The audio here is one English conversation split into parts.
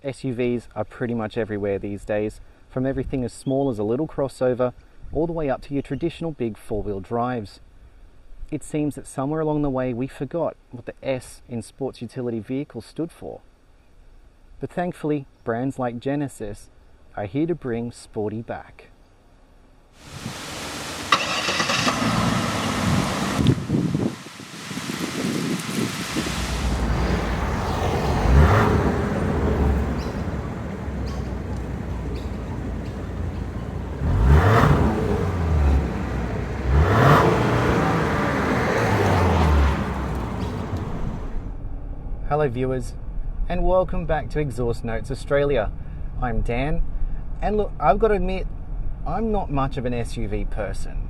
SUVs are pretty much everywhere these days, from everything as small as a little crossover all the way up to your traditional big four-wheel drives. It seems that somewhere along the way we forgot what the S in sports utility vehicle stood for. But thankfully, brands like Genesis are here to bring sporty back. Hello viewers, and welcome back to Exhaust Notes Australia. I'm Dan, and look, I've got to admit, I'm not much of an SUV person.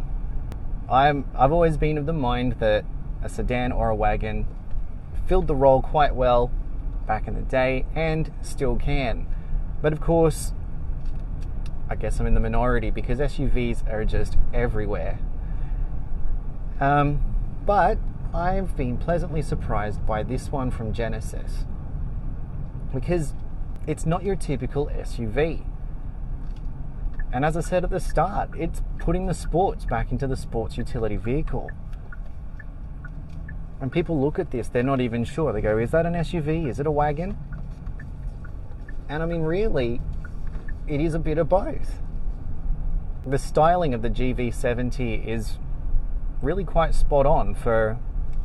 I've always been of the mind that a sedan or a wagon filled the role quite well back in the day, and still can. But of course, I guess I'm in the minority because SUVs are just everywhere. But I've been pleasantly surprised by this one from Genesis, because it's not your typical SUV. And as I said at the start, it's putting the sports back into the sports utility vehicle. And people look at this, they're not even sure. They go, is that an SUV? Is it a wagon? And I mean, really, it is a bit of both. The styling of the GV70 is really quite spot on for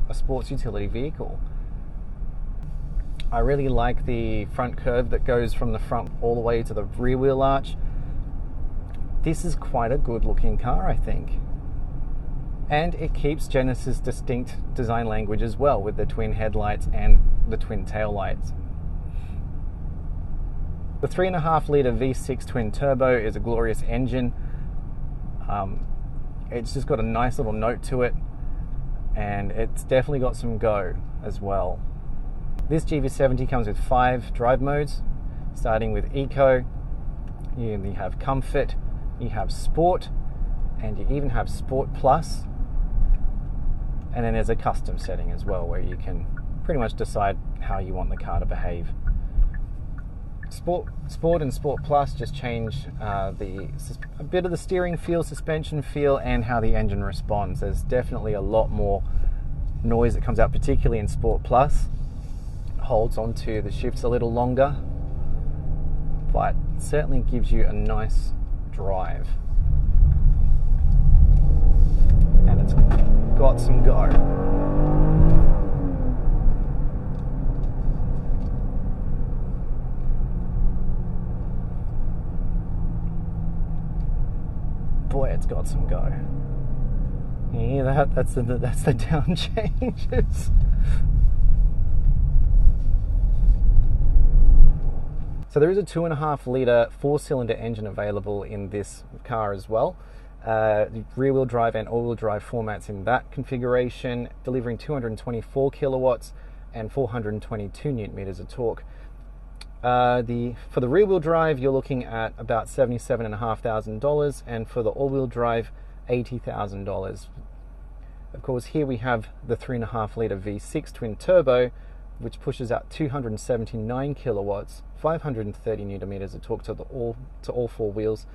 a sports utility vehicle. I really like the front curve that goes from the front all the way to the rear wheel arch. This is quite a good looking car, I think. And it keeps Genesis' distinct design language as well, with the twin headlights and the twin taillights. The 3.5 litre V6 twin turbo is a glorious engine. It's just got a nice little note to it, and it's definitely got some go as well. This GV70 comes with 5 drive modes, starting with Eco. You have Comfort, you have Sport, and you even have Sport Plus. And then there's a custom setting as well, where you can pretty much decide how you want the car to behave. Sport and Sport Plus just change a bit of the steering feel, suspension feel, and how the engine responds. There's definitely a lot more noise that comes out, particularly in Sport Plus. Holds onto the shifts a little longer, but certainly gives you a nice drive. And it's got some go. Boy, it's got some go. Yeah, that's the down changes. So there is a 2.5 litre 4-cylinder engine available in this car as well. The rear-wheel drive and all-wheel drive formats in that configuration, delivering 224 kilowatts and 422 newton meters of torque. For the rear-wheel drive, you're looking at about $77,500, and for the all-wheel drive, $80,000. Of course, here we have the 3.5 litre V6 twin turbo, which pushes out 279 kilowatts, 530 newton meters of torque to all 4 wheels,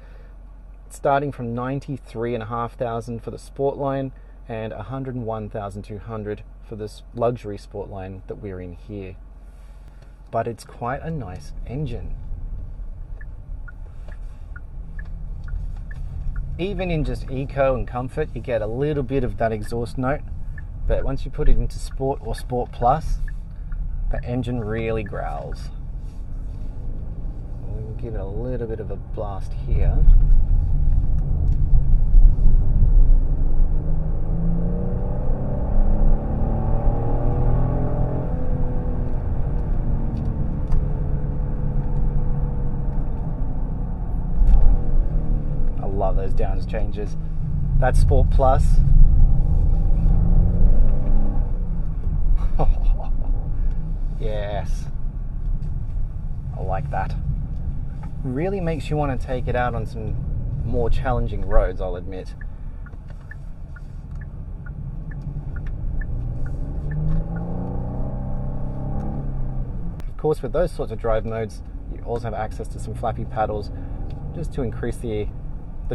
starting from $93,500 for the Sport line and $101,200 for this luxury Sport line that we're in here. But it's quite a nice engine. Even in just Eco and Comfort, you get a little bit of that exhaust note, but once you put it into Sport or Sport Plus, the engine really growls. We'll give it a little bit of a blast here. I love those downs changes. That's Sport Plus. Yes, I like that. Really makes you want to take it out on some more challenging roads, I'll admit. Of course, with those sorts of drive modes, you also have access to some flappy paddles just to increase the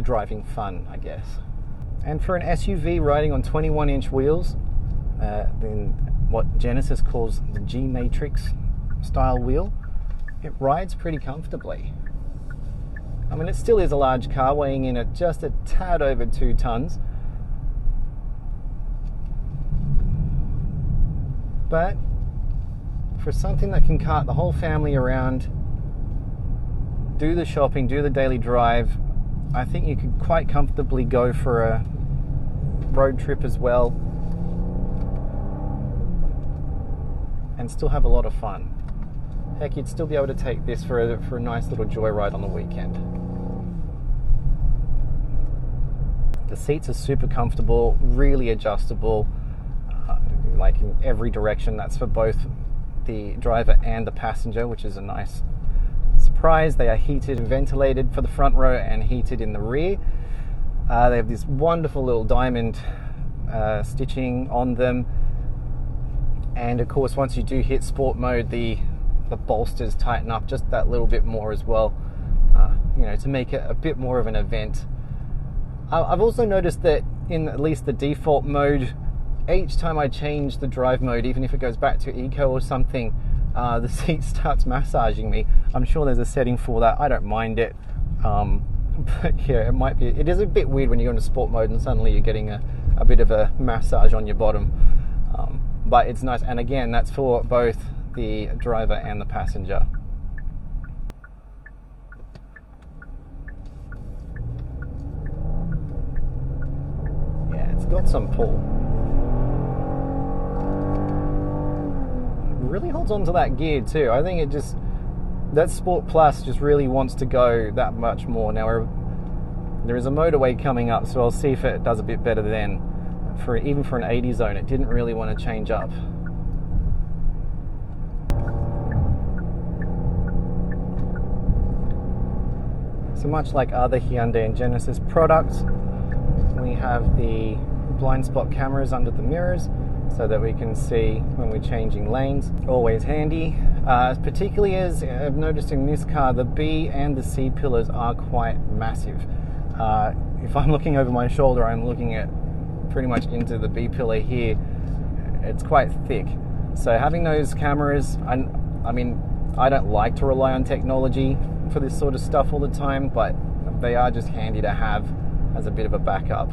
driving fun, I guess. And for an SUV riding on 21-inch wheels, then what Genesis calls the G Matrix style wheel, it rides pretty comfortably. I mean, it still is a large car, weighing in at just a tad over 2 tons. But for something that can cart the whole family around, do the shopping, do the daily drive, I think you could quite comfortably go for a road trip as well and still have a lot of fun. Heck, you'd still be able to take this for a nice little joyride on the weekend. The seats are super comfortable, really adjustable, like in every direction. That's for both the driver and the passenger, which is a nice surprise. They are heated and ventilated for the front row and heated in the rear. They have this wonderful little diamond stitching on them, and of course once you do hit sport mode, the bolsters tighten up just that little bit more as well, to make it a bit more of an event. I've also noticed that in at least the default mode, each time I change the drive mode, even if it goes back to eco or something, the seat starts massaging me. I'm sure there's a setting for that. I don't mind it, but yeah, it is a bit weird when you go into sport mode and suddenly you're getting a bit of a massage on your bottom, but it's nice. And again, that's for both the driver and the passenger. Yeah, it's got some pull. It really holds on to that gear too. I think that Sport Plus just really wants to go that much more. Now there is a motorway coming up, so I'll see if it does a bit better then. Even for an 80 zone, it didn't really want to change up. So much like other Hyundai and Genesis products, we have the blind spot cameras under the mirrors so that we can see when we're changing lanes. Always handy, particularly as I've noticed in this car, the B and the C pillars are quite massive. If I'm looking over my shoulder, I'm looking at pretty much into the B pillar here. It's quite thick. So having those cameras, I mean, I don't like to rely on technology for this sort of stuff all the time, but they are just handy to have as a bit of a backup.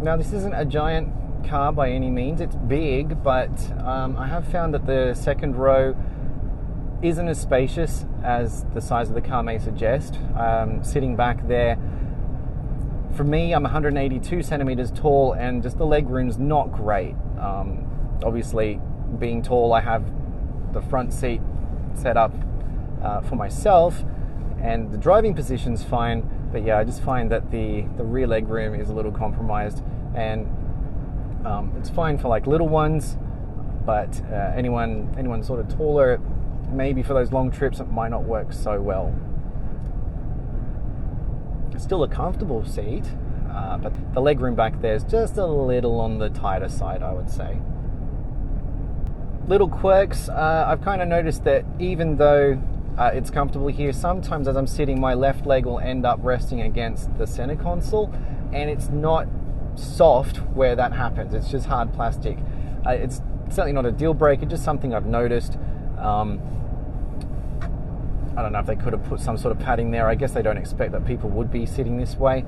Now, this isn't a giant car by any means. It's big, but I have found that the second row isn't as spacious as the size of the car may suggest. Sitting back there, for me, I'm 182 centimeters tall, and just the leg room's not great. Obviously, being tall, I have the front seat set up for myself, and the driving position's fine. But yeah, I just find that the rear leg room is a little compromised, and it's fine for like little ones, but anyone sort of taller, maybe for those long trips, it might not work so well. It's still a comfortable seat, but the legroom back there is just a little on the tighter side, I would say. Little quirks, I've kind of noticed that even though it's comfortable here, sometimes as I'm sitting, my left leg will end up resting against the center console, and it's not soft where that happens. It's just hard plastic. It's certainly not a deal breaker, just something I've noticed. I don't know if they could have put some sort of padding there. I guess they don't expect that people would be sitting this way.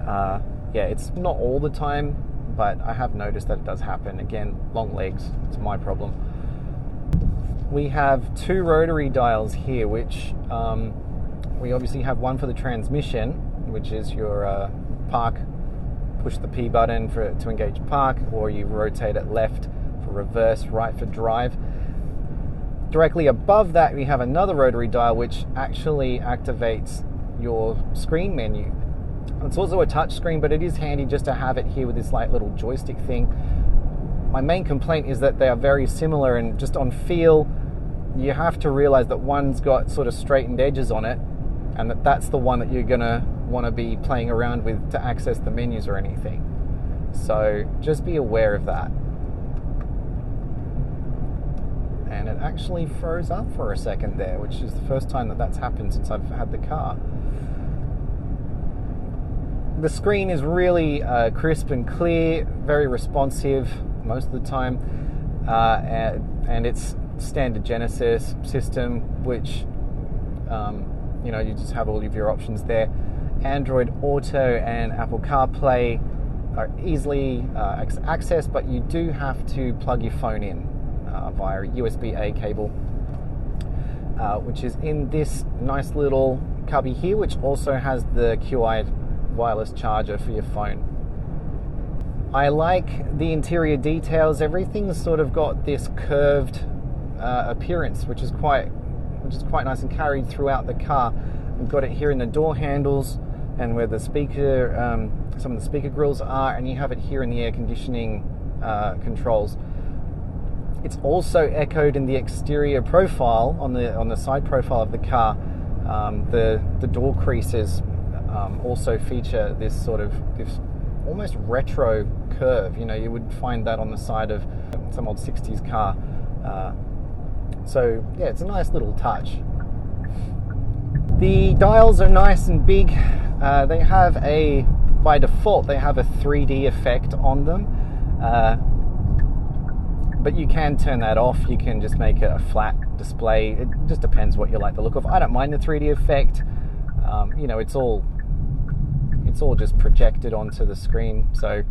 Yeah, it's not all the time, but I have noticed that it does happen. Again, long legs, it's my problem. We have 2 rotary dials here, which we obviously have one for the transmission, which is your park, push the P button to engage park, or you rotate it left for reverse, right for drive. Directly above that, we have another rotary dial which actually activates your screen menu. It's also a touch screen, but it is handy just to have it here with this like little joystick thing. My main complaint is that they are very similar, and just on feel, you have to realize that one's got sort of straightened edges on it, and that's the one that you're gonna want to be playing around with to access the menus or anything. So just be aware of that. and it actually froze up for a second there, which is the first time that that's happened since I've had the car. The screen is really crisp and clear, very responsive most of the time, and it's standard Genesis system, which you just have all of your options there. Android Auto and Apple CarPlay are easily accessed, but you do have to plug your phone in via USB-A cable, which is in this nice little cubby here, which also has the QI wireless charger for your phone. I like the interior details. Everything's sort of got this curved appearance, which is quite nice and carried throughout the car. We've got it here in the door handles and where the speaker, some of the speaker grills are, and you have it here in the air conditioning controls. It's also echoed in the exterior profile on the side profile of the car. The door creases also feature this almost retro curve. You would find that on the side of some old 60s car. So yeah, it's a nice little touch. The dials are nice and big. By default, they have a 3D effect on them. But you can turn that off. You can just make it a flat display. It just depends what you like the look of. I don't mind the 3D effect. It's all just projected onto the screen. So,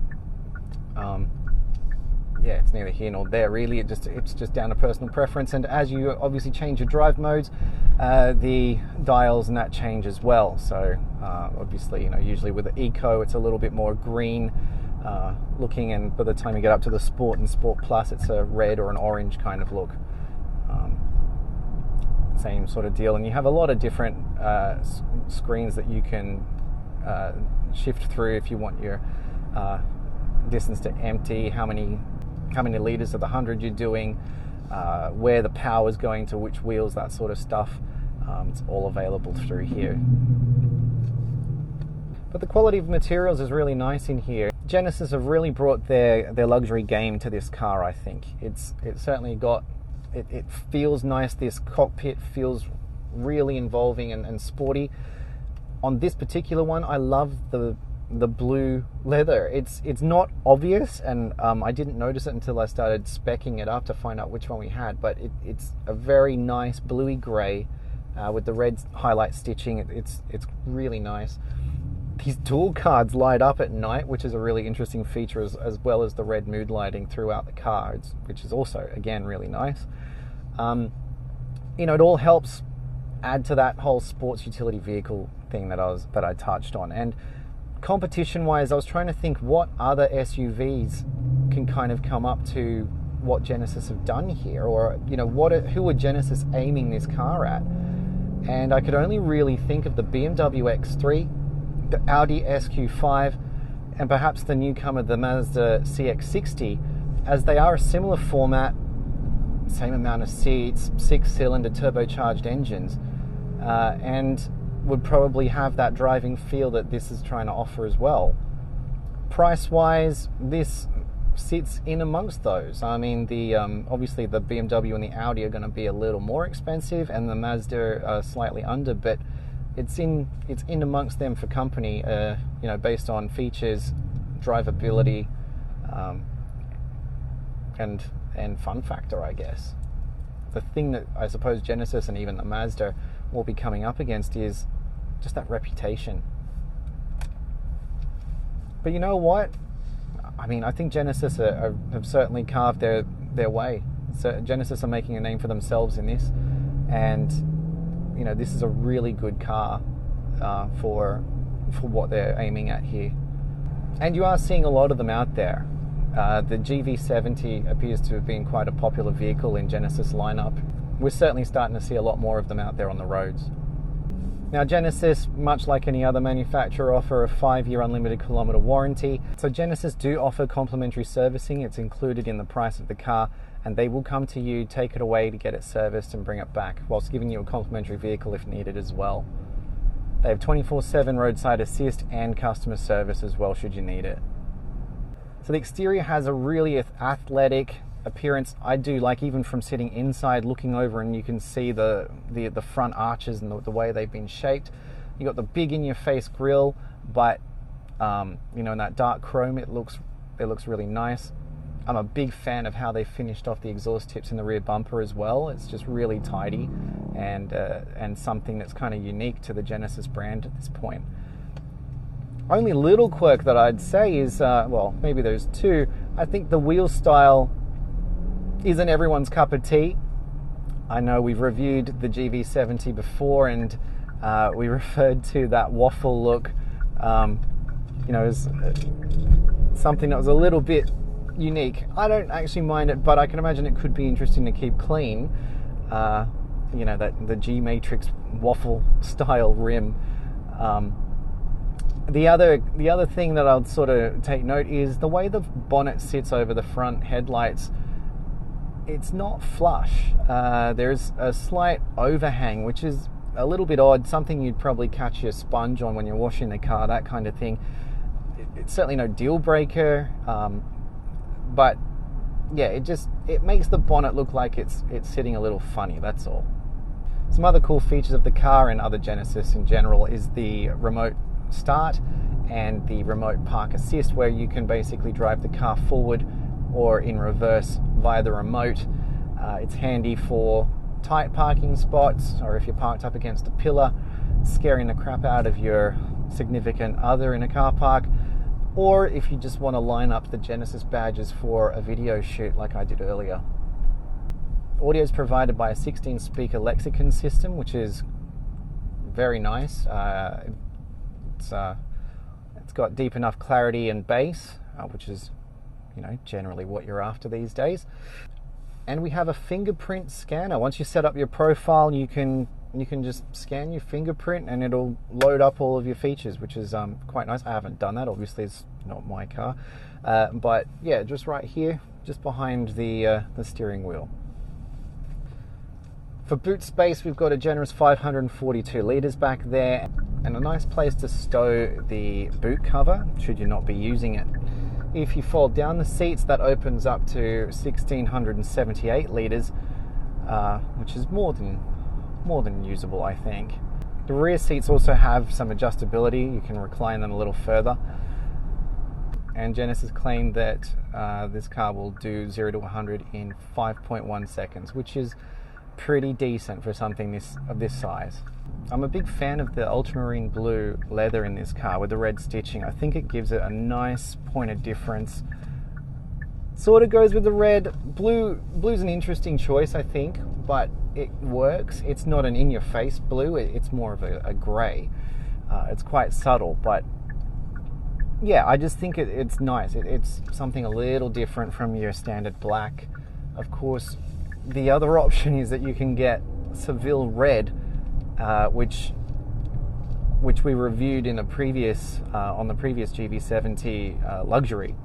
it's neither here nor there really. It's just down to personal preference. And as you obviously change your drive modes, the dials and that change as well. So obviously, usually with the Eco, it's a little bit more green looking, and by the time you get up to the Sport and Sport Plus, it's a red or an orange kind of look. Same sort of deal, and you have a lot of different screens that you can shift through if you want your distance to empty, how many liters of the 100 you're doing, where the power is going to which wheels, that sort of stuff. It's all available through here. But the quality of materials is really nice in here. Genesis have really brought their luxury game to this car, I think. It's certainly got, it feels nice. This cockpit feels really involving and sporty. On this particular one, I love the blue leather. It's not obvious, and I didn't notice it until I started speccing it up to find out which one we had, but it's a very nice bluey grey with the red highlight stitching. It's really nice. These dual cards light up at night, which is a really interesting feature, as well as the red mood lighting throughout the car, which is also, again, really nice. It all helps add to that whole sports utility vehicle thing that I touched on. And competition-wise, I was trying to think what other SUVs can kind of come up to what Genesis have done here, or who are Genesis aiming this car at? And I could only really think of the BMW X3, the Audi SQ5, and perhaps the newcomer, the Mazda CX-60, as they are a similar format, same amount of seats, 6-cylinder turbocharged engines, and would probably have that driving feel that this is trying to offer as well. Price-wise, this sits in amongst those. I mean, obviously the BMW and the Audi are going to be a little more expensive, and the Mazda are slightly under, but it's in amongst them for company, based on features, drivability, and fun factor, I guess. The thing that I suppose Genesis and even the Mazda will be coming up against is just that reputation. But you know what? I mean, I think Genesis have certainly carved their way. So Genesis are making a name for themselves in this, and this is a really good car for what they're aiming at here. And you are seeing a lot of them out there. The GV70 appears to have been quite a popular vehicle in Genesis lineup. We're certainly starting to see a lot more of them out there on the roads. Now, Genesis, much like any other manufacturer, offer a 5-year unlimited kilometre warranty. So Genesis do offer complimentary servicing. It's included in the price of the car, and they will come to you, take it away to get it serviced and bring it back, whilst giving you a complimentary vehicle if needed as well. They have 24/7 roadside assist and customer service as well should you need it. So the exterior has a really athletic appearance. I do like, even from sitting inside looking over, and you can see the front arches and the way they've been shaped. You got the big in your face grille, but you know, in that dark chrome, it looks really nice. I'm a big fan of how they finished off the exhaust tips in the rear bumper as well. It's just really tidy, and something that's kind of unique to the Genesis brand at this point. Only little quirk that I'd say is, well, maybe there's two. I think the wheel style isn't everyone's cup of tea. I know we've reviewed the GV70 before, and we referred to that waffle look, you know, as something that was a little bit unique. I don't actually mind it, but I can imagine it could be interesting to keep clean. You know, that the G Matrix waffle style rim. The other thing that I'll sort of take note is the way the bonnet sits over the front headlights. It's not flush. There's a slight overhang, which is a little bit odd, something you'd probably catch your sponge on when you're washing the car, that kind of thing. It's certainly no deal breaker, but yeah, it makes the bonnet look like it's sitting a little funny, that's all. Some other cool features of the car and other Genesis in general is the remote start and the remote park assist, where you can basically drive the car forward or in reverse via the remote. It's handy for tight parking spots, or if you're parked up against a pillar, scaring the crap out of your significant other in a car park, or if you just want to line up the Genesis badges for a video shoot like I did earlier. Audio is provided by a 16-speaker lexicon system, which is very nice. It's got deep enough clarity and bass, which is, you know, generally what you're after these days. And we have a fingerprint scanner. Once you set up your profile, you can just scan your fingerprint and it'll load up all of your features, which is quite nice. I haven't done that, obviously it's not my car, but yeah, just right here, just behind the steering wheel. For boot space, we've got a generous 542 litres back there, and a nice place to stow the boot cover should you not be using it. If you fold down the seats, that opens up to 1678 litres, which is more than usable, I think. The rear seats also have some adjustability. You can recline them a little further. And Genesis claimed that this car will do 0 to 100 in 5.1 seconds, which is pretty decent for something of this size. I'm a big fan of the ultramarine blue leather in this car with the red stitching. I think it gives it a nice point of difference. Sort of goes with the red. Blue's an interesting choice, I think, but it works. It's not an in-your-face blue, it's more of a grey. It's quite subtle, but yeah, I just think it's nice. It's something a little different from your standard black. Of course, the other option is that you can get Seville red, which we reviewed in a previous on the previous GV70 luxury,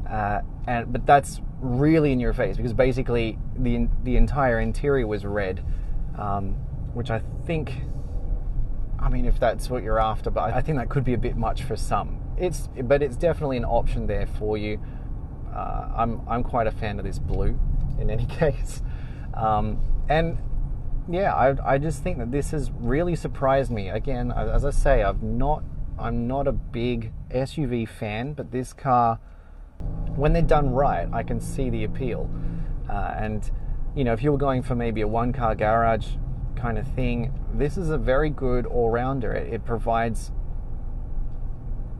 but that's really in your face, because basically the entire interior was red, which I think, I mean, if that's what you're after, but I think that could be a bit much for some. But it's definitely an option there for you. I'm quite a fan of this blue in any case, and yeah, I just think that this has really surprised me. Again, as I say, I'm not a big SUV fan, but this car, when they're done right, I can see the appeal. And you know, if you were going for maybe a one-car garage kind of thing, this is a very good all-rounder. It provides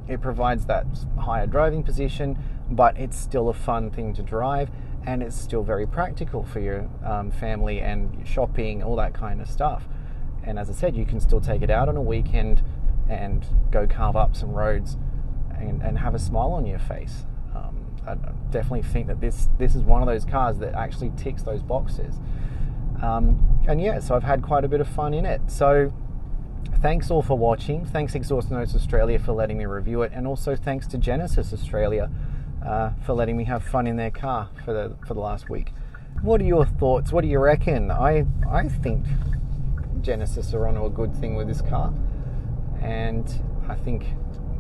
that higher driving position, but it's still a fun thing to drive, and it's still very practical for your family and shopping, all that kind of stuff. And as I said, you can still take it out on a weekend and go carve up some roads and have a smile on your face. I definitely think that this is one of those cars that actually ticks those boxes. And yeah, so I've had quite a bit of fun in it. So thanks all for watching. Thanks Exhaust Notes Australia for letting me review it, and also thanks to Genesis Australia for letting me have fun in their car for the last week. What are your thoughts? What do you reckon? I think Genesis are onto a good thing with this car, and I think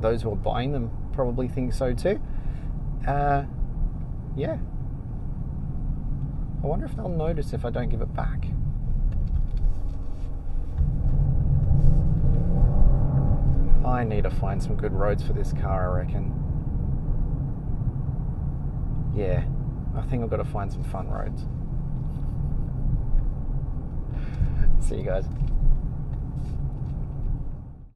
those who are buying them probably think so too. Yeah. I wonder if they'll notice if I don't give it back. I need to find some good roads for this car, I reckon. Yeah, I think I've got to find some fun roads. See you guys.